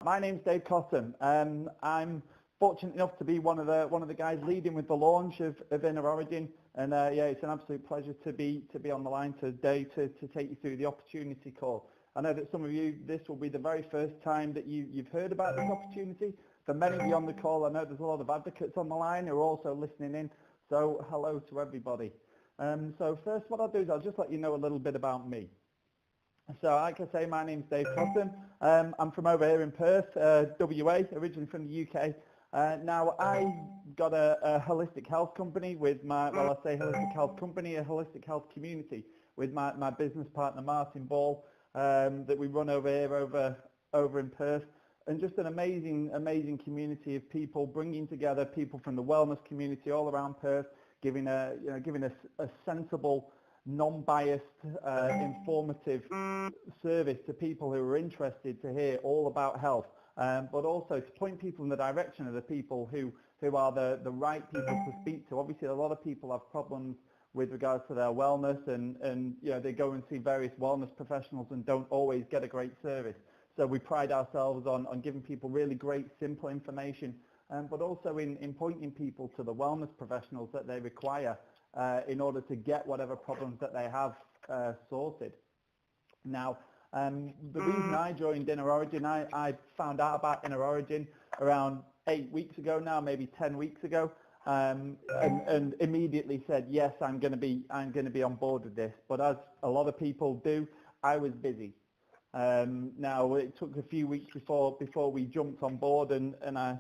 My name's Dave Cottam. I'm fortunate enough to be one of the guys leading with the launch of Inner Origin, and yeah, it's an absolute pleasure to be on the line today to take you through the opportunity call. I know that some of you, this will be the very first time that you've heard about this opportunity. For many of you on the call, I know there's a lot of advocates on the line who are also listening in. So hello to everybody. So first, what I'll do is I'll just let you know a little bit about me. So like I say, my name's Dave Cottam. I'm from over here in Perth, WA, originally from the UK. Now I got a holistic health company with my, well I say holistic health company, a holistic health community with my business partner Martin Ball that we run over here over in Perth. And just an amazing community of people bringing together people from the wellness community all around Perth, giving a sensible, non-biased, informative service to people who are interested to hear all about health, but also to point people in the direction of the people who are the right people to speak to. Obviously, a lot of people have problems with regards to their wellness, and you know, they go and see various wellness professionals and don't always get a great service. So we pride ourselves on giving people really great, simple information, but also in pointing people to the wellness professionals that they require in order to get whatever problems that they have sorted. Now, the reason I joined Inner Origin, I found out about Inner Origin around 8 weeks ago now, maybe 10 weeks ago, and immediately said, yes, I'm going to be on board with this. But as a lot of people do, I was busy. Now it took a few weeks before we jumped on board, and I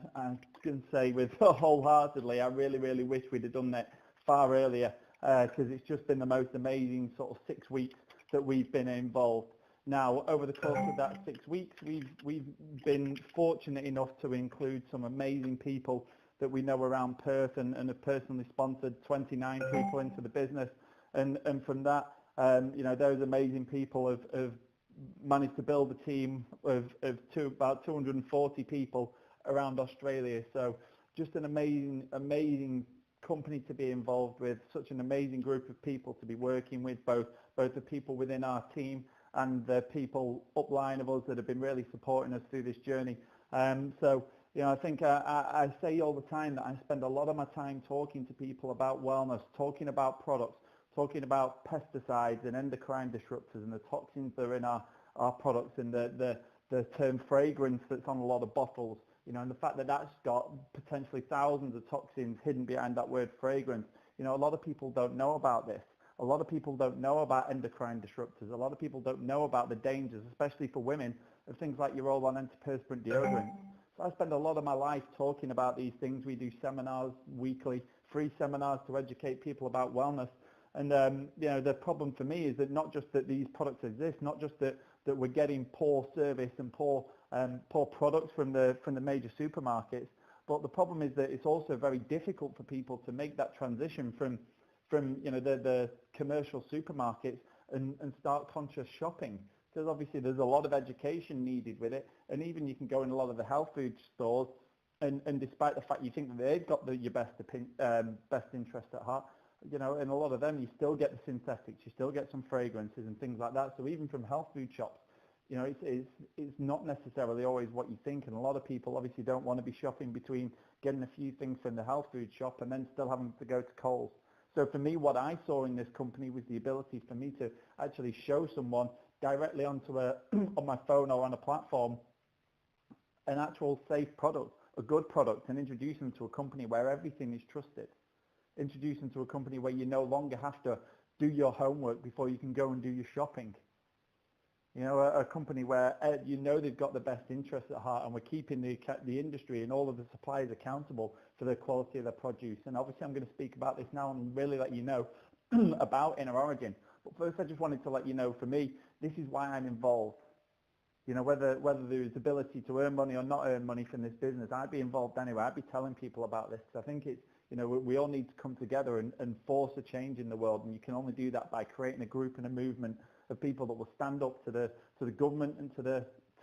can say with wholeheartedly, I really wish we'd have done that far earlier, because it's just been the most amazing sort of 6 weeks that we've been involved. Now, over the course of that 6 weeks, we've been fortunate enough to include some amazing people that we know around Perth, and have personally sponsored 29 people into the business, and from that, you know, those amazing people have managed to build a team of about 240 people around Australia. So just an amazing company to be involved with, such an amazing group of people to be working with, both the people within our team and the people upline of us that have been really supporting us through this journey. So, you know, I think I say all the time that I spend a lot of my time talking to people about wellness, talking about products, talking about pesticides and endocrine disruptors and the toxins that are in our products, and the term fragrance that's on a lot of bottles, you know, and the fact that that's got potentially thousands of toxins hidden behind that word fragrance. You know, a lot of people don't know about this. A lot of people don't know about endocrine disruptors. A lot of people don't know about the dangers, especially for women, of things like your roll-on antiperspirant deodorant. So I spend a lot of my life talking about these things. We do seminars weekly, free seminars to educate people about wellness. And you know, the problem for me is that not just that these products exist, not just that we're getting poor service and poor products from the major supermarkets, but the problem is that it's also very difficult for people to make that transition from you know, the commercial supermarkets and start conscious shopping. Because obviously there's a lot of education needed with it, and even you can go in a lot of the health food stores, and despite the fact you think that they've got your best interest at heart, you know, in a lot of them you still get the synthetics, you still get some fragrances and things like that. So even from health food shops, you know, it's not necessarily always what you think, and a lot of people obviously don't want to be shopping between getting a few things from the health food shop and then still having to go to Coles. So for me, what I saw in this company was the ability for me to actually show someone directly onto on my phone or on a platform an actual safe product, a good product, and introduce them to a company where everything is trusted. Introduce them to a company where you no longer have to do your homework before you can go and do your shopping. You know, a company where you know they've got the best interests at heart, and we're keeping the industry and all of the suppliers accountable for the quality of their produce. And obviously I'm going to speak about this now and really let you know about Inner Origin. But first I just wanted to let you know, for me, this is why I'm involved. You know, whether there's ability to earn money or not earn money from this business, I'd be involved anyway. I'd be telling people about this, because I think it's, you know, we all need to come together and force a change in the world, and you can only do that by creating a group and a movement of people that will stand up to the government and to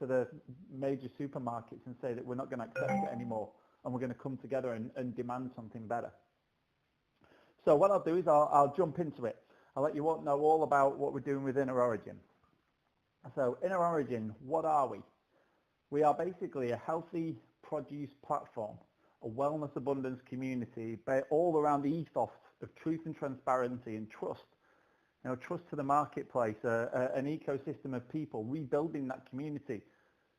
the major supermarkets and say that we're not going to accept it anymore, and we're going to come together and demand something better. So what I'll do is I'll jump into it. I'll let you all know all about what we're doing with Inner Origin. So Inner Origin, what are we? We are basically a healthy produce platform, a wellness abundance community, all around the ethos of truth and transparency and trust. Trust to the marketplace, an ecosystem of people rebuilding that community,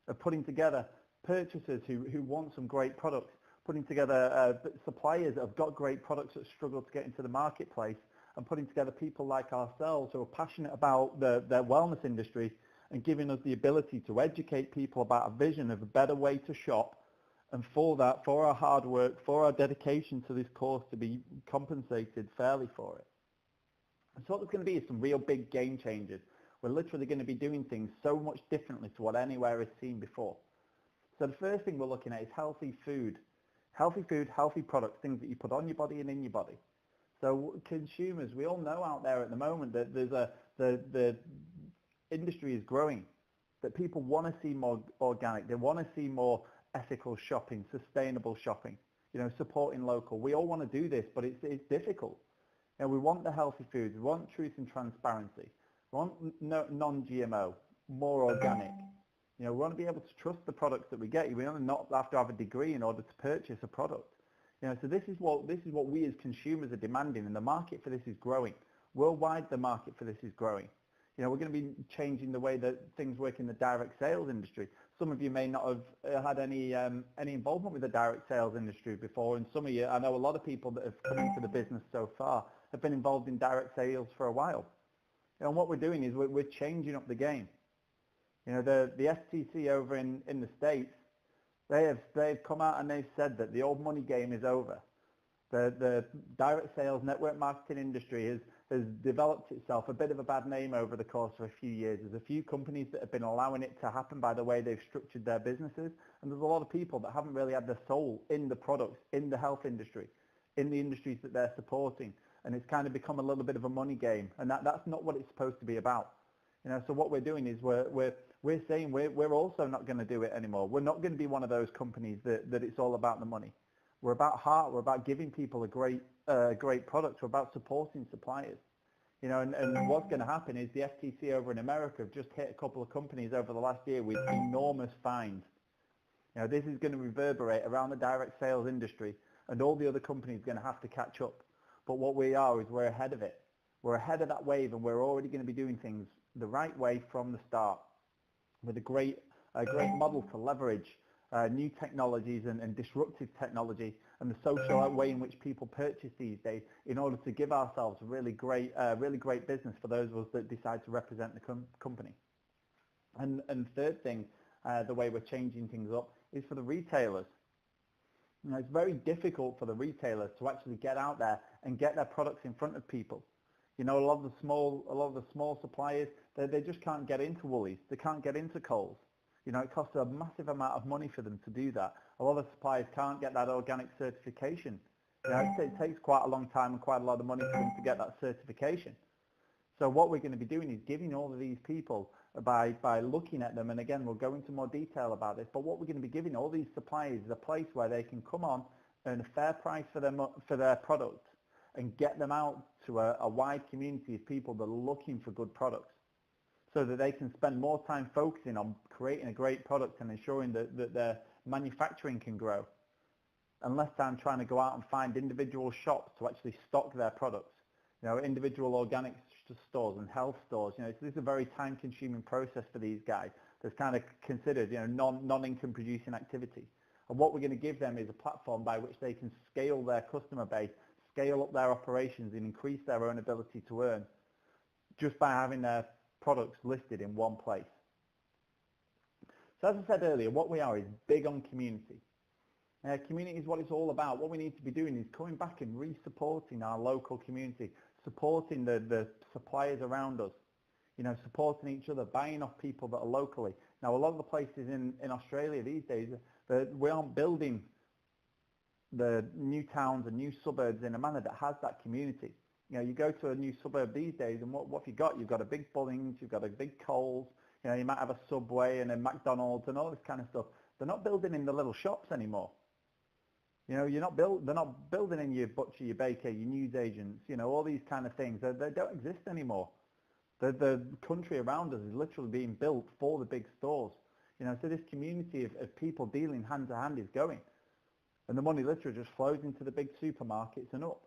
of putting together purchasers who want some great products, putting together suppliers that have got great products that struggle to get into the marketplace, and putting together people like ourselves who are passionate about their wellness industry and giving us the ability to educate people about a vision of a better way to shop, and for that, for our hard work, for our dedication to this cause, to be compensated fairly for it. And so what there's going to be is some real big game changers. We're literally going to be doing things so much differently to what anywhere has seen before. So the first thing we're looking at is healthy food. Healthy food, healthy products, things that you put on your body and in your body. So consumers, we all know out there at the moment that the industry is growing, that people want to see more organic, they want to see more ethical shopping, sustainable shopping, supporting local. We all want to do this, but it's difficult. We want the healthy foods, we want truth and transparency, we want non-GMO, more organic. We want to be able to trust the products that we get. We don't not have to have a degree in order to purchase a product. So this is what we as consumers are demanding, and the market for this is growing. Worldwide, the market for this is growing. We're going to be changing the way that things work in the direct sales industry. Some of you may not have had any involvement with the direct sales industry before, and some of you, I know a lot of people that have come into the business so far have been involved in direct sales for a while. And what we're doing is we're changing up the game. The FTC over in the States, they've come out and they've said that the old money game is over. The direct sales network marketing industry has developed itself a bit of a bad name over the course of a few years. There's a few companies that have been allowing it to happen by the way they've structured their businesses, and there's a lot of people that haven't really had their soul in the products, in the health industry, in the industries that they're supporting, and it's kind of become a little bit of a money game, and that's not what it's supposed to be about. So what we're doing is we're saying we're also not going to do it anymore. We're not going to be one of those companies that it's all about the money. We're about heart. We're about giving people a great product. We're about supporting suppliers. And what's going to happen is the FTC over in America have just hit a couple of companies over the last year with enormous fines. This is going to reverberate around the direct sales industry, and all the other companies are going to have to catch up. But what we are is we're ahead of it. We're ahead of that wave, and we're already going to be doing things the right way from the start, with a great model to leverage new technologies and disruptive technology and the social way in which people purchase these days, in order to give ourselves a really great business for those of us that decide to represent the company. And third thing, the way we're changing things up is for the retailers. It's very difficult for the retailers to actually get out there and get their products in front of people. A lot of the small suppliers, they just can't get into Woolies. They can't get into Coles. It costs a massive amount of money for them to do that. A lot of suppliers can't get that organic certification. It takes quite a long time and quite a lot of money for them to get that certification. So what we're going to be doing is giving all of these people, by looking at them, and again, we'll go into more detail about this, but what we're going to be giving all these suppliers is a place where they can come on, earn a fair price for their product, and get them out to a wide community of people that are looking for good products, so that they can spend more time focusing on creating a great product and ensuring that their manufacturing can grow, and less time trying to go out and find individual shops to actually stock their products, individual organic stores and health stores. So this is a very time-consuming process for these guys that's kind of considered non-income producing activity. And what we're going to give them is a platform by which they can scale their customer base, scale up their operations, and increase their own ability to earn, just by having their products listed in one place. So as I said earlier, what we are is big on community. Community is what it's all about. What we need to be doing is coming back and re-supporting our local community, supporting the suppliers around us, supporting each other, buying off people that are locally. Now, a lot of the places in Australia these days, we aren't building the new towns and new suburbs in a manner that has that community. You go to a new suburb these days, and what have you got? You've got a big Bunnings, you've got a big Coles, you might have a Subway and a McDonald's and all this kind of stuff. They're not building in the little shops anymore. They're not building in your butcher, your baker, your newsagents, all these kind of things. They don't exist anymore. The country around us is literally being built for the big stores. So this community of people dealing hand to hand is going. And the money literally just flows into the big supermarkets and up.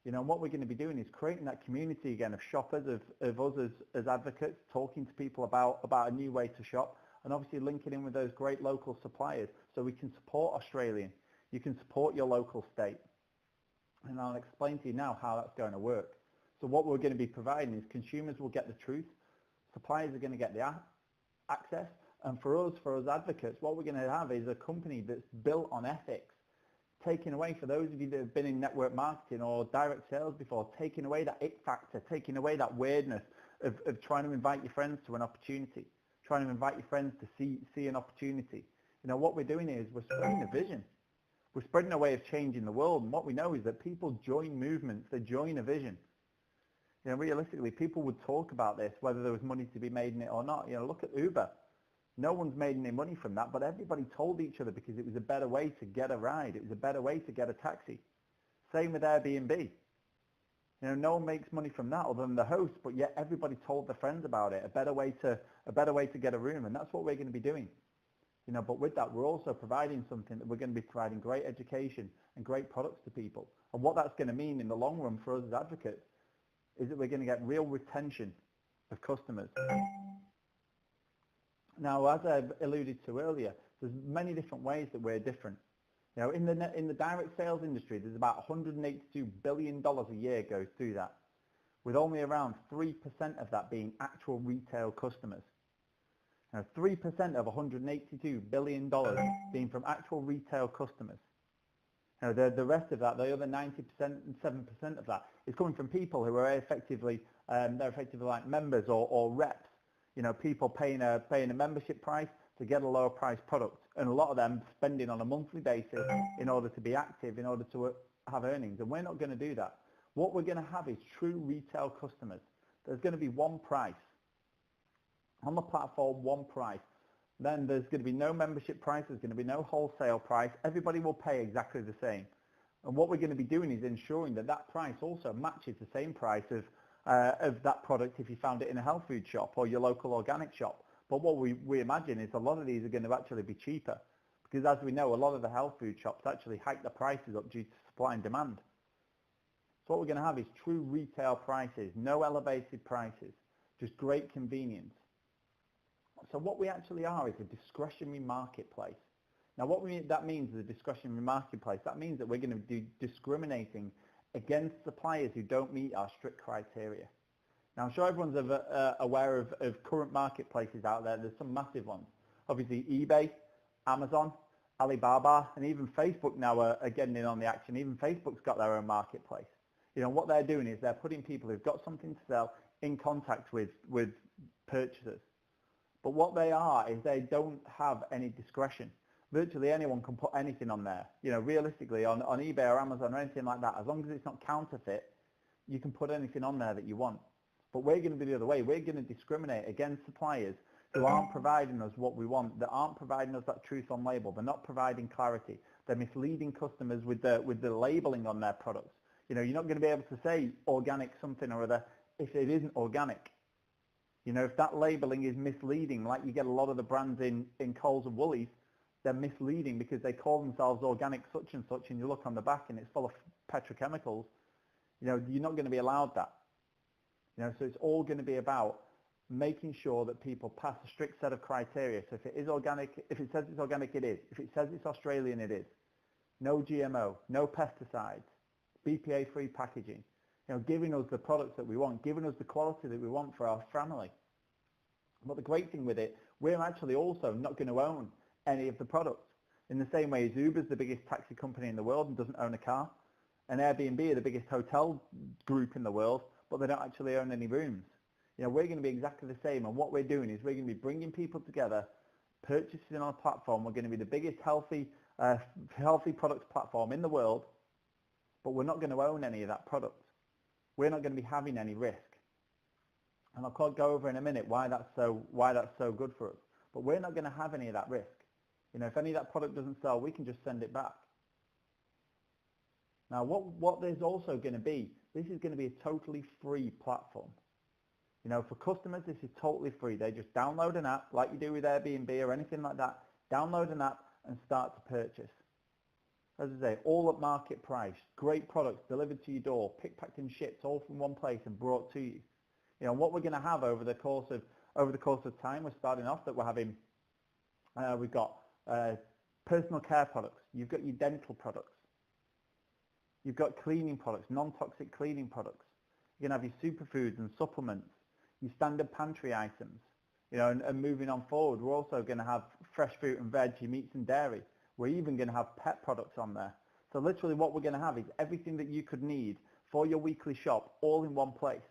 And what we're going to be doing is creating that community again of shoppers, of us as advocates, talking to people about a new way to shop, and obviously linking in with those great local suppliers so we can support Australian. You can support your local state. And I'll explain to you now how that's going to work. So what we're going to be providing is consumers will get the truth, suppliers are going to get the access, and for us advocates, what we're going to have is a company that's built on ethics, taking away, for those of you that have been in network marketing or direct sales before, taking away that it factor, taking away that weirdness of trying to invite your friends to an opportunity, trying to invite your friends to see an opportunity. What we're doing is we're spreading a vision. We're spreading a way of changing the world, and what we know is that people join movements, they join a vision. Realistically, people would talk about this, whether there was money to be made in it or not. Look at Uber. No one's made any money from that, but everybody told each other because it was a better way to get a ride. It was a better way to get a taxi. Same with Airbnb. No one makes money from that other than the host, but yet everybody told their friends about it. A better way to get a room, and that's what we're going to be doing. But with that, we're also providing something that we're going to be providing great education and great products to people. And what that's going to mean in the long run for us as advocates is that we're going to get real retention of customers. Now, as I alluded to earlier, there's many different ways that we're different. In the direct sales industry, there's about $182 billion a year goes through that, with only around 3% of that being actual retail customers. 3% of $182 billion being from actual retail customers. The rest of that, the other 90% and 7% of that, is coming from people who are effectively, they're effectively like members or reps. People paying a membership price to get a lower price product, and a lot of them spending on a monthly basis in order to be active, in order to have earnings. And we're not going to do that. What we're going to have is true retail customers. There's going to be one price. On the platform, one price. Then there's going to be no membership price, there's going to be no wholesale price. Everybody will pay exactly the same. And what we're going to be doing is ensuring that that price also matches the same price of that product if you found it in a health food shop or your local organic shop. But what we imagine is a lot of these are going to actually be cheaper, because as we know, a lot of the health food shops actually hike the prices up due to supply and demand. So what we're going to have is true retail prices, no elevated prices, just great convenience. So what we actually are is a discretionary marketplace. Now that means as a discretionary marketplace, that means that we're going to be discriminating against suppliers who don't meet our strict criteria. Now I'm sure everyone's aware of current marketplaces out there. There's some massive ones. Obviously eBay, Amazon, Alibaba, and even Facebook now are getting in on the action. Even Facebook's got their own marketplace. What they're doing is they're putting people who've got something to sell in contact with purchasers. But what they are is they don't have any discretion. Virtually anyone can put anything on there. Realistically, on eBay or Amazon or anything like that, as long as it's not counterfeit, you can put anything on there that you want. But we're going to be the other way. We're going to discriminate against suppliers who aren't providing us what we want, that aren't providing us that truth on label. They're not providing clarity. They're misleading customers with the labeling on their products. You're not going to be able to say organic something or other if it isn't organic. If that labeling is misleading, like you get a lot of the brands in Coles and Woolies, they're misleading because they call themselves organic such and such, and you look on the back and it's full of petrochemicals. You're not going to be allowed that. So it's all going to be about making sure that people pass a strict set of criteria. So if it is organic, if it says it's organic, it is. If it says it's Australian, it is. No GMO, no pesticides, BPA-free packaging. Giving us the products that we want, giving us the quality that we want for our family. But the great thing with it, we're actually also not going to own any of the products. In the same way as Uber's the biggest taxi company in the world and doesn't own a car, and Airbnb are the biggest hotel group in the world, but they don't actually own any rooms. We're going to be exactly the same, and what we're doing is we're going to be bringing people together, purchasing on our platform. We're going to be the biggest healthy products platform in the world, but we're not going to own any of that product. We're not going to be having any risk. And I'll go over in a minute why that's so good for us. But we're not going to have any of that risk. If any of that product doesn't sell, we can just send it back. Now, what there's also going to be, this is going to be a totally free platform. You know, for customers, this is totally free. They just download an app like you do with Airbnb or anything like that. Download an app and start to purchase. As I say, all at market price. Great products delivered to your door, picked, packed and shipped all from one place and brought to you. You know, what we're going to have over the course of time, we're starting off that we're having, we've got personal care products. You've got your dental products. You've got cleaning products, non-toxic cleaning products. You're going to have your superfoods and supplements, your standard pantry items. You know, and moving on forward, we're also going to have fresh fruit and veg, your meats and dairy. We're even going to have pet products on there. So literally what we're going to have is everything that you could need for your weekly shop all in one place.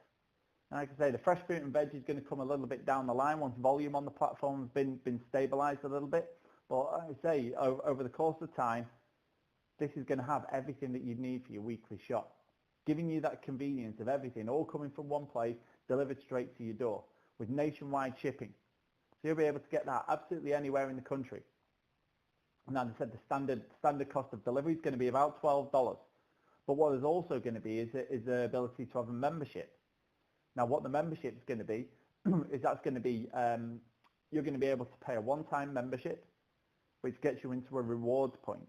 And like I say, the fresh fruit and veg is going to come a little bit down the line once volume on the platform has been stabilized a little bit. But like I say, over the course of time, this is going to have everything that you need for your weekly shop, giving you that convenience of everything all coming from one place, delivered straight to your door with nationwide shipping. So you'll be able to get that absolutely anywhere in the country. And as I said, the standard cost of delivery is going to be about $12. But what is also going to be is the ability to have a membership. Now, what the membership is going to be is that's going to be, you're going to be able to pay a one-time membership, which gets you into a rewards point.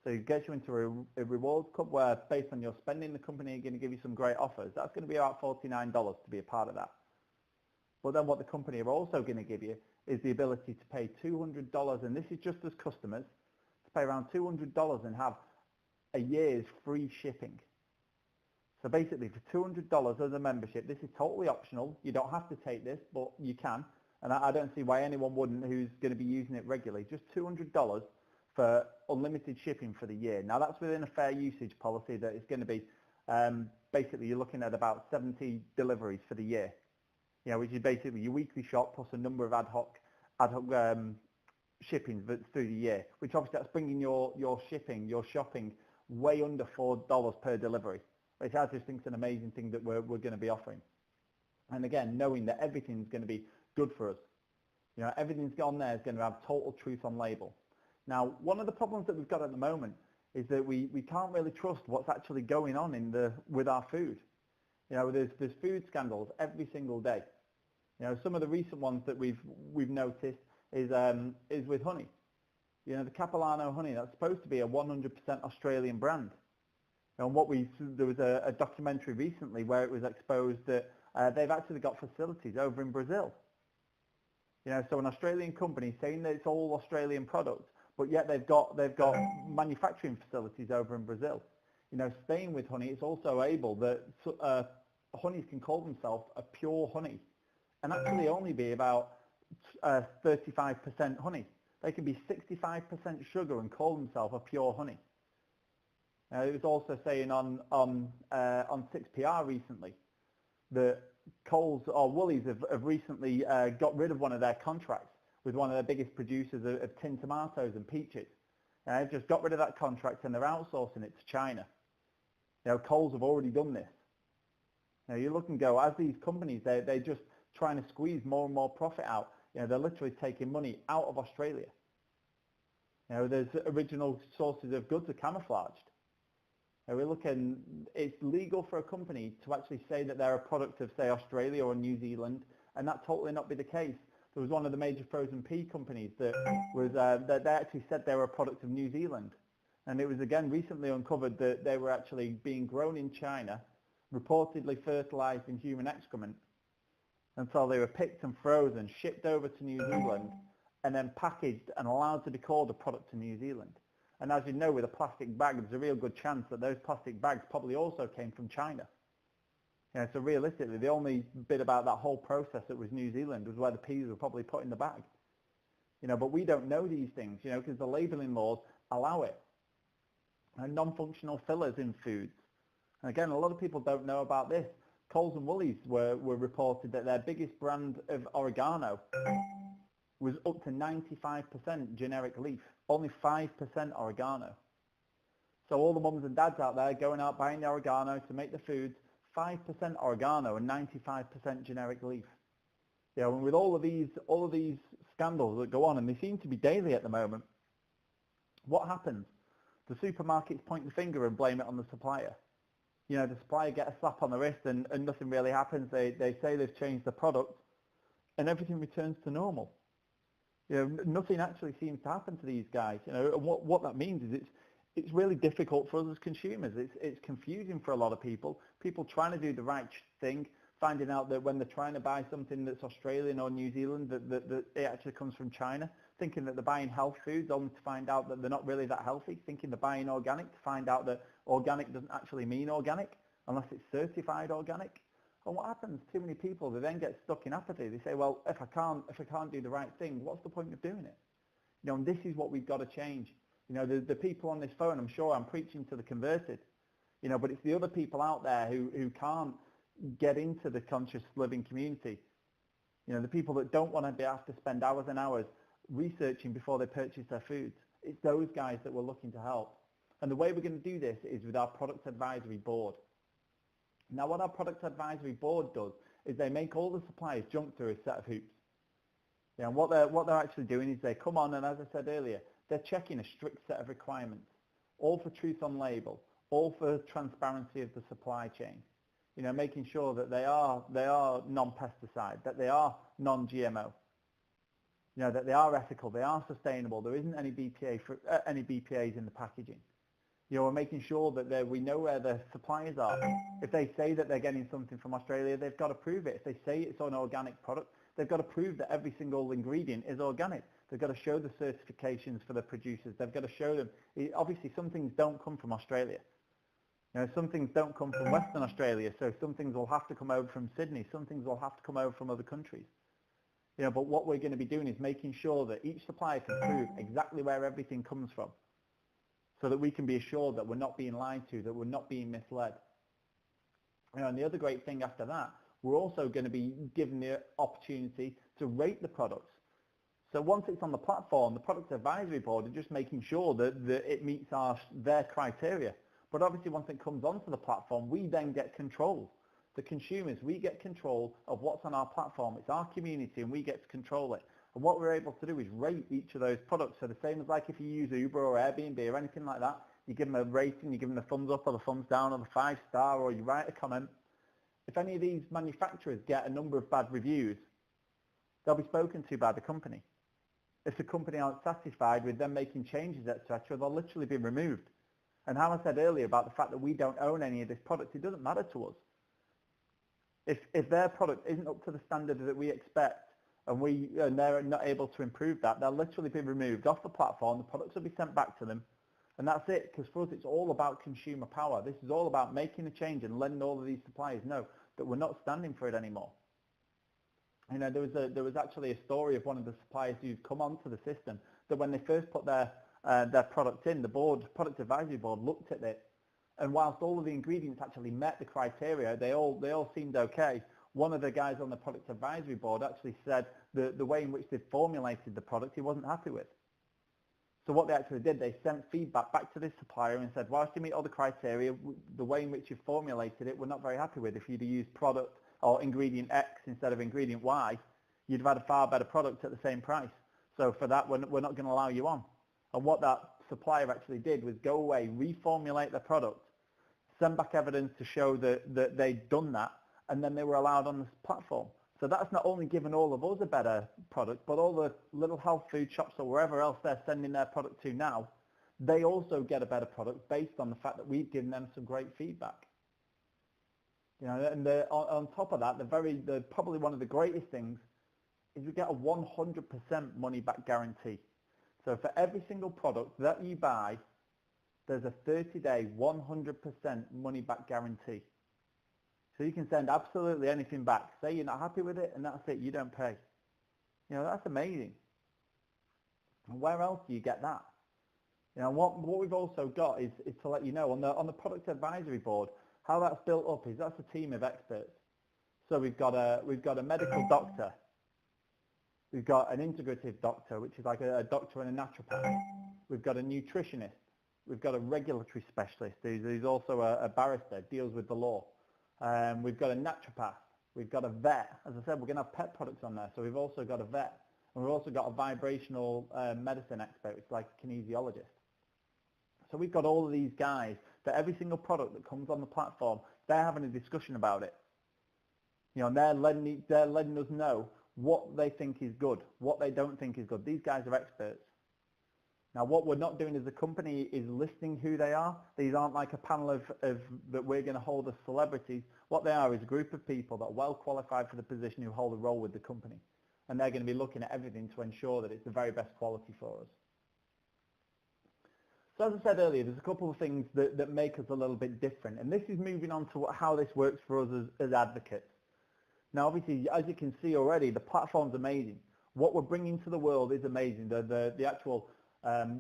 So it gets you into a rewards club where, based on your spending, the company are going to give you some great offers. That's going to be about $49 to be a part of that. But then what the company are also going to give you is the ability to pay $200, and this is just as customers, to pay around $200 and have a year's free shipping. So basically for $200 as a membership, this is totally optional. You don't have to take this, but you can. And I don't see why anyone wouldn't who's going to be using it regularly. Just $200 for unlimited shipping for the year. Now that's within a fair usage policy that is going to be, basically you're looking at about 70 deliveries for the year. You know, which is basically your weekly shop plus a number of ad hoc shippings through the year, which obviously that's bringing your shopping way under $4 per delivery, which I just think is an amazing thing that we're going to be offering. And again, knowing that everything's going to be good for us. You know, everything's on there is going to have total truth on label. Now, one of the problems that we've got at the moment is that we can't really trust what's actually going on with our food. You know, there's food scandals every single day. You know, some of the recent ones that we've noticed is with honey. You know, the Capilano honey, that's supposed to be a 100% Australian brand. And there was a documentary recently where it was exposed that they've actually got facilities over in Brazil. You know, so an Australian company saying that it's all Australian products, but yet they've got manufacturing facilities over in Brazil. You know, staying with honey, it's also able that honeys can call themselves a pure honey, and actually only be about 35% honey. They can be 65% sugar and call themselves a pure honey. It was also saying on 6PR recently that Coles or Woolies have recently got rid of one of their contracts with one of their biggest producers of tinned tomatoes and peaches. They've just got rid of that contract and they're outsourcing it to China. You know, Coles have already done this. Now you look and go, as these companies, they're just trying to squeeze more and more profit out. You know, they're literally taking money out of Australia. You know, there's original sources of goods are camouflaged. We're looking, it's legal for a company to actually say that they're a product of, say, Australia or New Zealand, and that totally not be the case. There was one of the major frozen pea companies that was that they actually said they were a product of New Zealand, and it was again recently uncovered that they were actually being grown in China, reportedly fertilized in human excrement, until they were picked and frozen, shipped over to New Zealand, and then packaged and allowed to be called a product to New Zealand. And as you know, with a plastic bag, there's a real good chance that those plastic bags probably also came from China. You know, so realistically, the only bit about that whole process that was New Zealand was where the peas were probably put in the bag. You know, but we don't know these things, you know, because the labelling laws allow it. And non-functional fillers in foods. And again, a lot of people don't know about this. Coles and Woolies were reported that their biggest brand of oregano was up to 95% generic leaf, only 5% oregano. So all the mums and dads out there going out buying the oregano to make the foods, 5% oregano and 95% generic leaf. You know, and with all of these scandals that go on, and they seem to be daily at the moment, what happens? The supermarkets point the finger and blame it on the supplier. You know, the supplier get a slap on the wrist and nothing really happens. They say they've changed the product and everything returns to normal. You know, nothing actually seems to happen to these guys. You know, and what that means is it's really difficult for us as consumers. It's confusing for a lot of people. People trying to do the right thing, finding out that when they're trying to buy something that's Australian or New Zealand, that it actually comes from China, thinking that they're buying health foods only to find out that they're not really that healthy, thinking they're buying organic to find out that organic doesn't actually mean organic unless it's certified organic. And what happens, too many people, they then get stuck in apathy. They say, well, if I can't do the right thing, what's the point of doing it? You know, and this is what we've got to change. You know, the people on this phone, I'm sure I'm preaching to the converted, you know, but it's the other people out there who can't get into the conscious living community. You know, the people that don't want to have to spend hours and hours researching before they purchase their foods. It's those guys that we're looking to help. And the way we're going to do this is with our product advisory board. Now, what our product advisory board does is they make all the suppliers jump through a set of hoops. You know, what they're actually doing is they come on, and as I said earlier, they're checking a strict set of requirements, all for truth on label, all for transparency of the supply chain. You know, making sure that they are non-pesticide, that they are non-GMO. You know, that they are ethical, they are sustainable. There isn't any BPAs in the packaging. You know, we're making sure that we know where the suppliers are. If they say that they're getting something from Australia, they've got to prove it. If they say it's an organic product, they've got to prove that every single ingredient is organic. They've got to show the certifications for the producers. They've got to show them. Obviously, some things don't come from Australia. You know, some things don't come from Western Australia, so some things will have to come over from Sydney. Some things will have to come over from other countries. You know, but what we're going to be doing is making sure that each supplier can prove exactly where everything comes from, so that we can be assured that we're not being lied to, that we're not being misled. You know, and the other great thing after that, we're also going to be given the opportunity to rate the products. So once it's on the platform, the product advisory board are just making sure that it meets their criteria. But obviously once it comes onto the platform, we then get control. The consumers, we get control of what's on our platform. It's our community and we get to control it. And what we're able to do is rate each of those products. So the same as like if you use Uber or Airbnb or anything like that, you give them a rating, you give them a thumbs up or the thumbs down or the 5-star, or you write a comment. If any of these manufacturers get a number of bad reviews, they'll be spoken to by the company. If the company aren't satisfied with them making changes, etc., they'll literally be removed. And how I said earlier about the fact that we don't own any of this product, it doesn't matter to us. If their product isn't up to the standard that we expect, and they're not able to improve that, they'll literally be removed off the platform. The products will be sent back to them, and that's it. Because for us, it's all about consumer power. This is all about making a change and letting all of these suppliers know that we're not standing for it anymore. You know, there was actually a story of one of the suppliers who'd come onto the system that when they first put their product in, the product advisory board looked at it, and whilst all of the ingredients actually met the criteria, they all seemed okay. One of the guys on the product advisory board actually said the way in which they formulated the product he wasn't happy with. So what they actually did, they sent feedback back to this supplier and said, whilst you meet all the criteria, the way in which you formulated it, we're not very happy with. If you'd have used product or ingredient X instead of ingredient Y, you'd have had a far better product at the same price. So for that, we're not going to allow you on. And what that supplier actually did was go away, reformulate the product, send back evidence to show that they'd done that, and then they were allowed on this platform. So that's not only given all of us a better product, but all the little health food shops or wherever else they're sending their product to now, they also get a better product based on the fact that we've given them some great feedback. You know, and on top of that, probably one of the greatest things is we get a 100% money back guarantee. So for every single product that you buy, there's a 30-day 100% money back guarantee. So you can send absolutely anything back. Say you're not happy with it, and that's it, you don't pay. You know, that's amazing. And where else do you get that? You know, what we've also got is to let you know, on the product advisory board, how that's built up is that's a team of experts. So we've got a medical doctor. We've got an integrative doctor, which is like a doctor and a naturopath. We've got a nutritionist. We've got a regulatory specialist who's also a barrister, deals with the law. We've got a naturopath. We've got a vet. As I said, we're going to have pet products on there, so we've also got a vet. And we've also got a vibrational medicine expert, which is like a kinesiologist. So we've got all of these guys For every single product that comes on the platform, they're having a discussion about it. You know, and they're letting us know what they think is good, what they don't think is good. These guys are experts. Now, what we're not doing as a company is listing who they are. These aren't like a panel of that we're going to hold as celebrities. What they are is a group of people that are well qualified for the position who hold a role with the company. And they're going to be looking at everything to ensure that it's the very best quality for us. So as I said earlier, there's a couple of things that make us a little bit different. And this is moving on to how this works for us as advocates. Now, obviously, as you can see already, the platform's amazing. What we're bringing to the world is amazing. The actual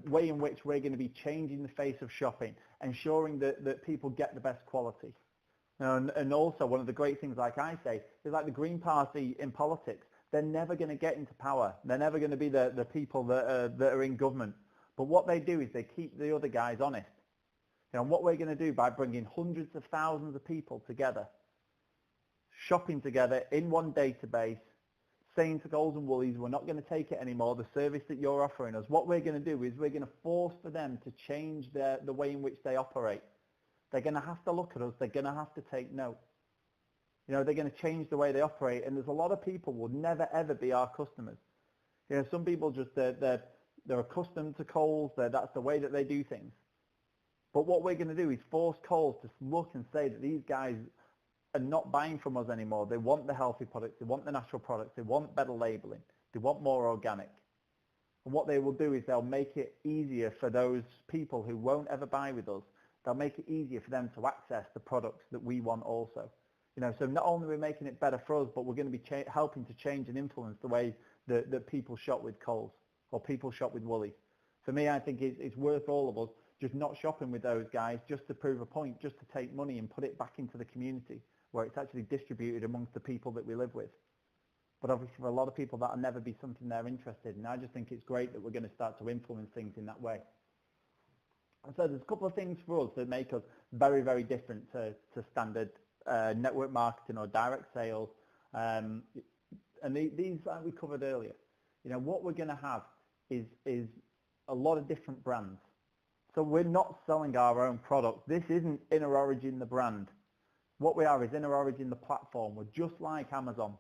way in which we're going to be changing the face of shopping, ensuring that people get the best quality. And also, one of the great things, like I say, is like the Green Party in politics. They're never going to get into power. They're never going to be the people that are in government. But what they do is they keep the other guys honest. You know, and what we're going to do by bringing hundreds of thousands of people together, shopping together in one database, saying to Coles and Woolies, we're not going to take it anymore, the service that you're offering us. What we're going to do is we're going to force for them to change the way in which they operate. They're going to have to look at us. They're going to have to take note. You know, they're going to change the way they operate. And there's a lot of people who will never, ever be our customers. You know, some people just, they're accustomed to Coles. That's the way that they do things. But what we're going to do is force Coles to look and say that these guys are not buying from us anymore. They want the healthy products. They want the natural products. They want better labeling. They want more organic. And what they will do is they'll make it easier for those people who won't ever buy with us. They'll make it easier for them to access the products that we want also. You know, so not only are we making it better for us, but we're going to be helping to change and influence the way that people shop with Coles or people shop with Woolies. For me, I think it's worth all of us just not shopping with those guys just to prove a point, just to take money and put it back into the community where it's actually distributed amongst the people that we live with. But obviously for a lot of people that'll never be something they're interested in. I just think it's great that we're going to start to influence things in that way. And so there's a couple of things for us that make us very, very different to standard network marketing or direct sales. And these like we covered earlier. You know, what we're going to have is a lot of different brands. So we're not selling our own product. This isn't Inner Origin, the brand. What we are is Inner Origin, the platform. We're just like Amazon,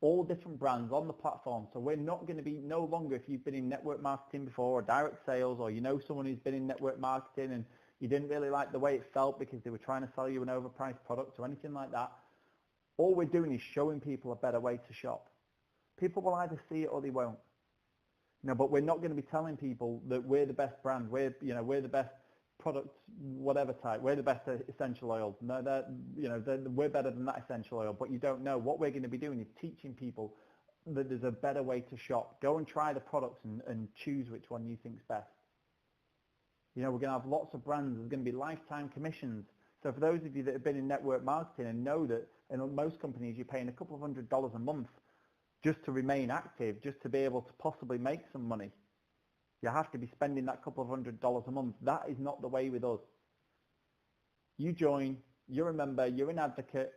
all different brands on the platform. So we're not going to be no longer, if you've been in network marketing before or direct sales, or you know someone who's been in network marketing and you didn't really like the way it felt because they were trying to sell you an overpriced product or anything like that. All we're doing is showing people a better way to shop. People will either see it or they won't. No, but we're not going to be telling people that we're the best brand. We're the best product, whatever type. We're the best essential oil. No, we're better than that essential oil. But you don't know. What we're going to be doing is teaching people that there's a better way to shop. Go and try the products and choose which one you think's best. You know, we're going to have lots of brands. There's going to be lifetime commissions. So for those of you that have been in network marketing and know that in most companies you're paying a couple of $100s a month just to remain active, just to be able to possibly make some money. You have to be spending that couple of $100s a month. That is not the way with us. You join, you're a member, you're an advocate,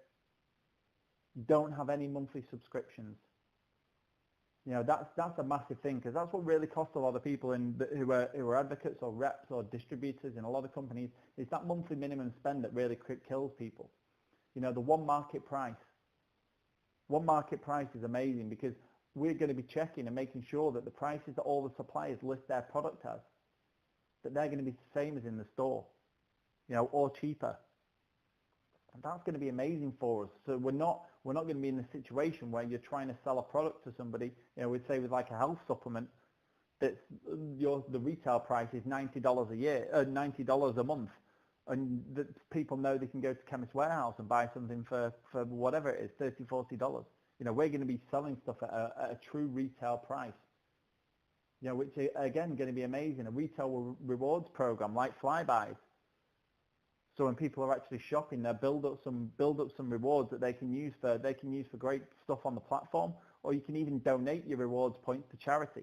don't have any monthly subscriptions. You know, that's a massive thing because that's what really costs a lot of people who are advocates or reps or distributors in a lot of companies. It's that monthly minimum spend that really kills people. You know, the one market price. One market price is amazing because we're going to be checking and making sure that the prices that all the suppliers list their product as, that they're going to be the same as in the store, you know, or cheaper. And that's going to be amazing for us. So we're not going to be in a situation where you're trying to sell a product to somebody, you know, we'd say with like a health supplement, that's the retail price is $90 a year, $90 a month. And that people know they can go to Chemist Warehouse and buy something for whatever it is, $30, $40. You know, we're going to be selling stuff at a true retail price. You know, which again going to be amazing. A retail rewards program like Flybuys. So when people are actually shopping, they'll build up some rewards that they can use for great stuff on the platform, or you can even donate your rewards points to charity.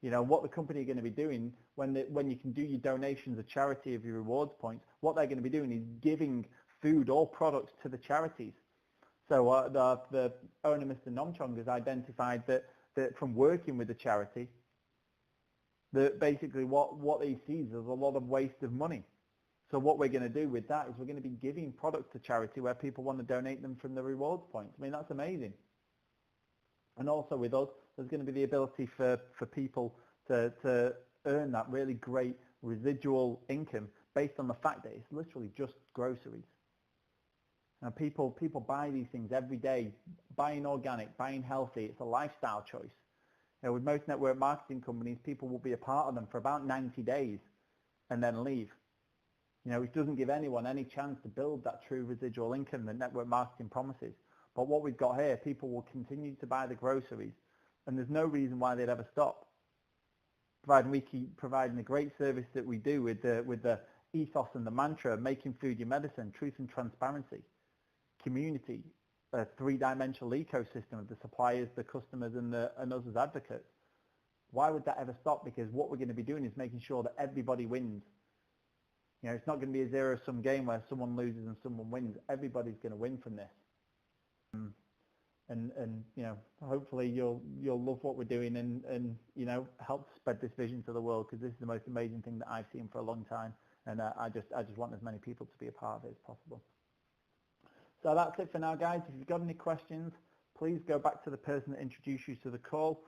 You know, what the company are going to be doing when you can do your donations of charity of your rewards points, what they're going to be doing is giving food or products to the charities. So the owner, Mr. Nomchong, has identified that from working with the charity, that basically what he sees is a lot of waste of money. So what we're going to do with that is we're going to be giving products to charity where people want to donate them from the rewards points. I mean, that's amazing. And also with us, there's going to be the ability for people to earn that really great residual income based on the fact that it's literally just groceries. Now people buy these things every day, buying organic, buying healthy. It's a lifestyle choice. You know, with most network marketing companies, people will be a part of them for about 90 days and then leave. You know, which doesn't give anyone any chance to build that true residual income that network marketing promises. But what we've got here, people will continue to buy the groceries, and there's no reason why they'd ever stop. Providing we keep providing the great service that we do with the ethos and the mantra of making food your medicine, truth and transparency, community, a three-dimensional ecosystem of the suppliers, the customers, and us as advocates. Why would that ever stop? Because what we're going to be doing is making sure that everybody wins. You know, it's not going to be a zero-sum game where someone loses and someone wins. Everybody's going to win from this. And you know, hopefully you'll love what we're doing and you know, help spread this vision to the world, because this is the most amazing thing that I've seen for a long time, and I just want as many people to be a part of it as possible. So that's it for now, guys. If you've got any questions, please go back to the person that introduced you to the call